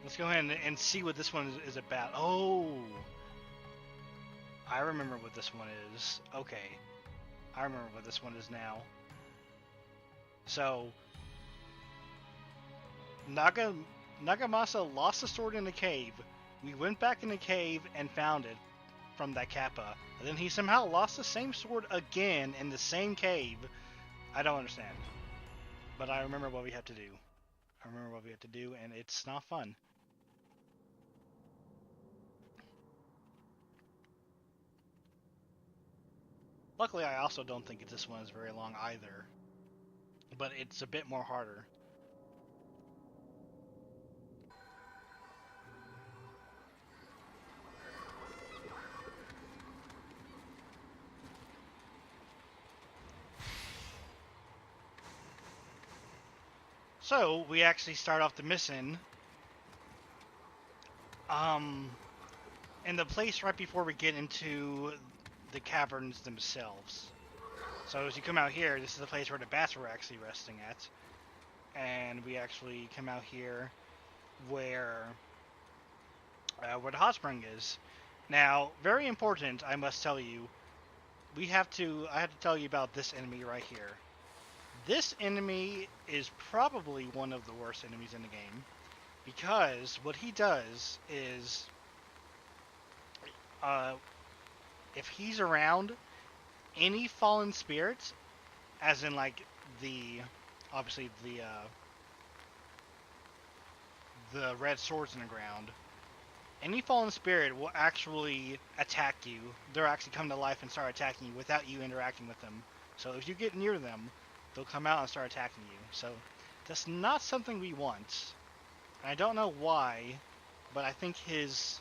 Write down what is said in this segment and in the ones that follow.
Let's go ahead and see what this one is about. Oh! I remember what this one is. Okay. I remember what this one is now. So, Nagamasa lost the sword in the cave. We went back in the cave and found it from that kappa. And then he somehow lost the same sword again in the same cave. I don't understand. But I remember what we had to do. I remember what we had to do, and it's not fun. Luckily, I also don't think this one is very long either. But it's a bit more harder. So, we actually start off the mission in the place right before we get into the caverns themselves. So as you come out here, this is the place where the bats were actually resting at. And we actually come out here where the hot spring is. Now, very important, I must tell you, I have to tell you about this enemy right here. This enemy is probably one of the worst enemies in the game, because what he does is, if he's around, any fallen spirits, as in like obviously the red swords in the ground, any fallen spirit will actually attack you. They'll actually come to life and start attacking you without you interacting with them. So if you get near them, they'll come out and start attacking you. So that's not something we want. And I don't know why, but I think his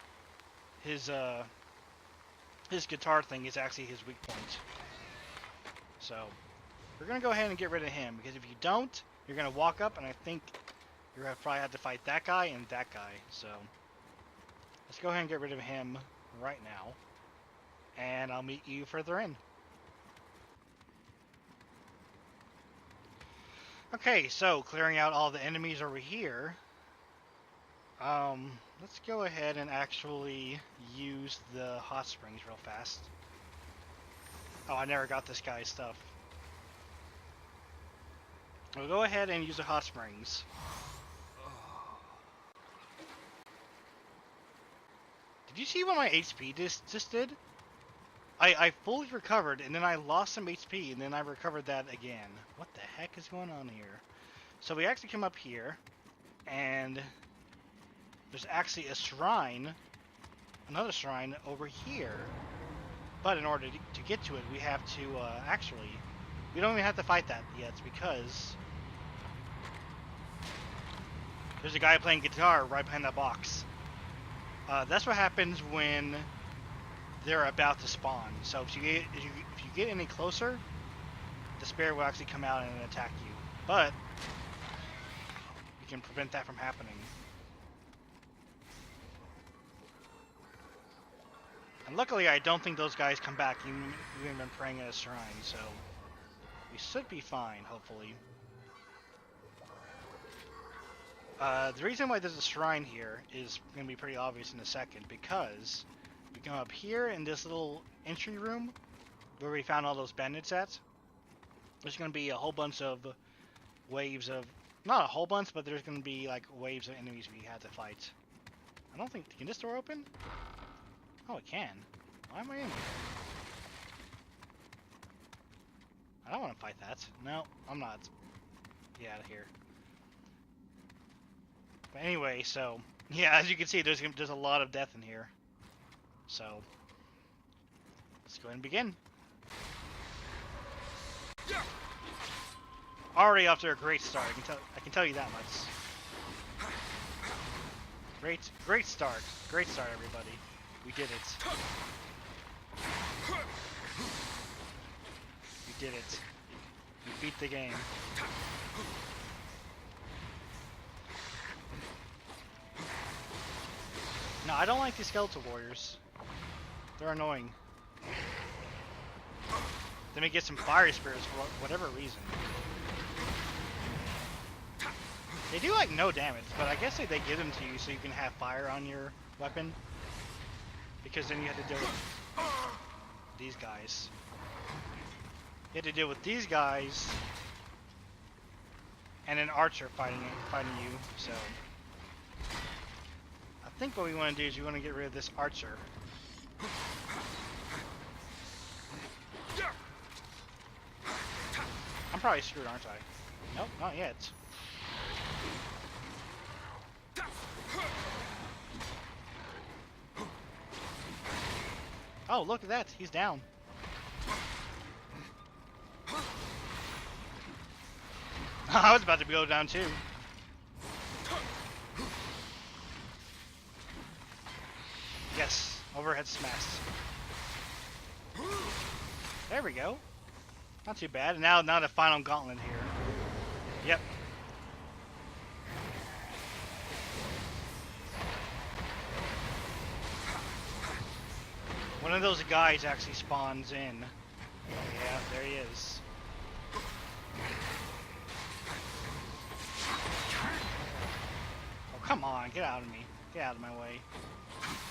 guitar thing is actually his weak point. So we're gonna go ahead and get rid of him, because if you don't, you're gonna walk up, and I think you're gonna probably have to fight that guy and that guy. So let's go ahead and get rid of him right now, and I'll meet you further in. Okay, so clearing out all the enemies over here. Let's go ahead and actually use the hot springs real fast. Oh, I never got this guy's stuff. We'll go ahead and use the hot springs. Did you see what my HP just did? I fully recovered, and then I lost some HP, and then I recovered that again. What the heck is going on here? So we actually come up here, and there's actually a shrine, another shrine over here. But in order to get to it, we have to we don't even have to fight that yet, because there's a guy playing guitar right behind that box. That's what happens when they're about to spawn. So if you get any closer, the spirit will actually come out and attack you. But you can prevent that from happening. And luckily, I don't think those guys come back. You've been praying at a shrine, so we should be fine, hopefully. The reason why there's a shrine here is going to be pretty obvious in a second, because we come up here in this little entry room where we found all those bandits at. There's going to be a whole bunch of waves of, not a whole bunch, but there's going to be like waves of enemies we had to fight. I don't think, can this door open? Oh, it can. Why am I in here? I don't want to fight that. No, I'm not. Get out of here. But anyway, so yeah, as you can see, there's a lot of death in here. So let's go ahead and begin. Already off to a great start. I can tell you that much. Great start. Great start, everybody. We did it. We did it. We beat the game. No, I don't like these skeletal warriors. They're annoying. Then we get some fire spirits for whatever reason. They do like no damage, but I guess they give them to you so you can have fire on your weapon. Because then you have to deal with these guys. You have to deal with these guys and an archer fighting you. So I think what we want to do is we want to get rid of this archer. I'm probably screwed, aren't I? Nope, not yet. Oh, look at that. He's down. I was about to go down too. Yes, overhead smash. There we go. Not too bad. Now the final gauntlet here. Yep. One of those guys actually spawns in. Yeah, there he is. Oh, come on, get out of me. Get out of my way.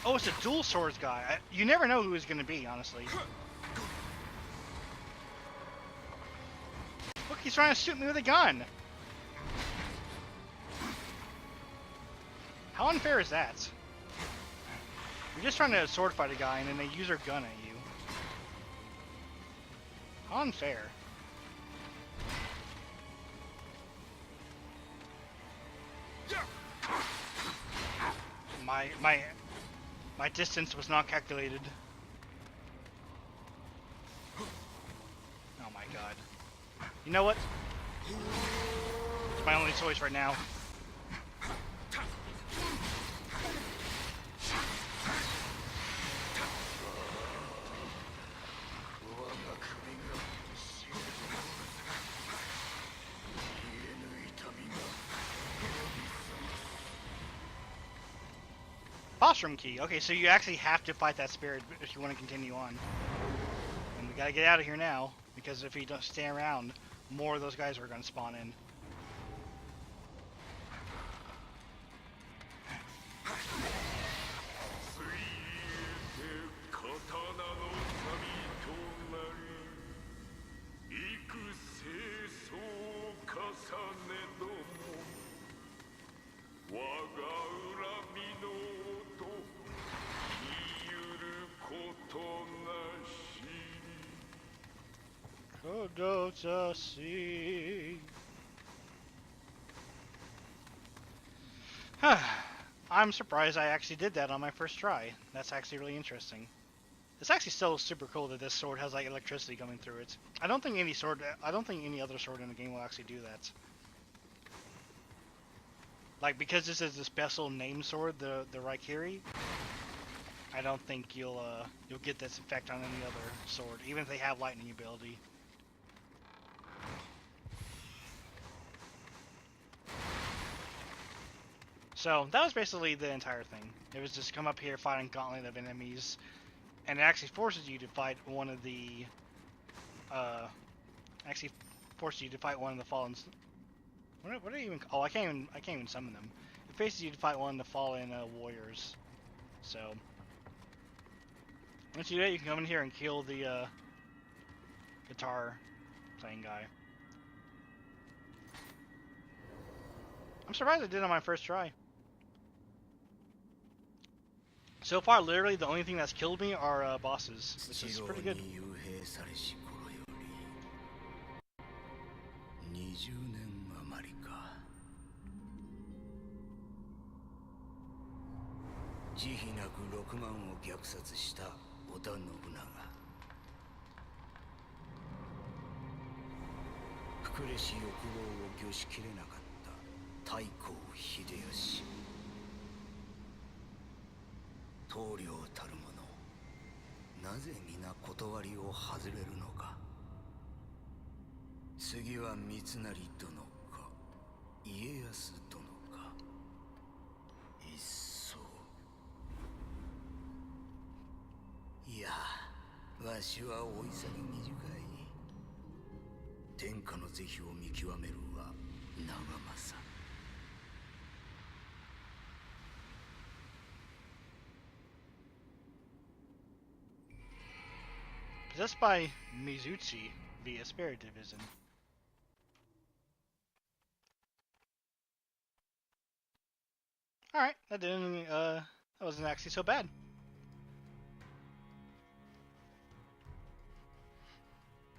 Oh, it's a dual swords guy. You never know who he's going to be, honestly. Look, he's trying to shoot me with a gun. How unfair is that? You're just trying to sword fight a guy and then they use their gun at you. How unfair. My distance was not calculated. Oh my god. You know what? It's my only choice right now. Boss room key. Okay, so you actually have to fight that spirit if you want to continue on. And we gotta get out of here now, because if you don't stay around, more of those guys are gonna spawn in. I'm surprised I actually did that on my first try. That's actually really interesting. It's actually still super cool that this sword has like electricity coming through it. I don't think any other sword in the game will actually do that. Like, because this is a special name sword, the Raikiri, I don't think you'll get this effect on any other sword, even if they have lightning ability. So that was basically the entire thing. It was just come up here, fighting gauntlet of enemies, and it actually forces you to fight one of the fallen. What are you even? Oh, I can't even summon them. It faces you to fight one of the fallen warriors. So once you do that, you can come in here and kill the guitar playing guy. I'm surprised I did it on my first try. So far, literally, the only thing that's killed me are bosses, which is pretty good. just by Mizuchi via Spirit Division. Alright, that wasn't actually so bad.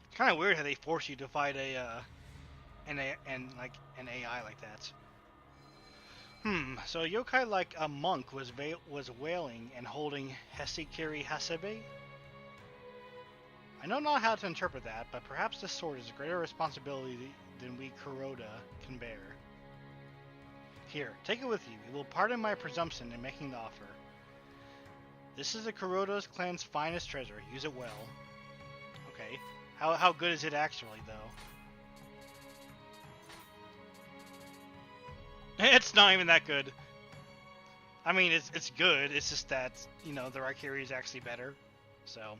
It's kind of weird how they force you to fight an AI like that. So a yokai like a monk was wailing and holding Hesikiri Hasebe? I know not how to interpret that, but perhaps this sword is a greater responsibility than we Kuroda can bear. Here, take it with you. You will pardon my presumption in making the offer. This is the Kuroda's clan's finest treasure. Use it well. Okay. How good is it actually, though? It's not even that good. I mean, it's good. It's just that, you know, the Raikiri is actually better. So...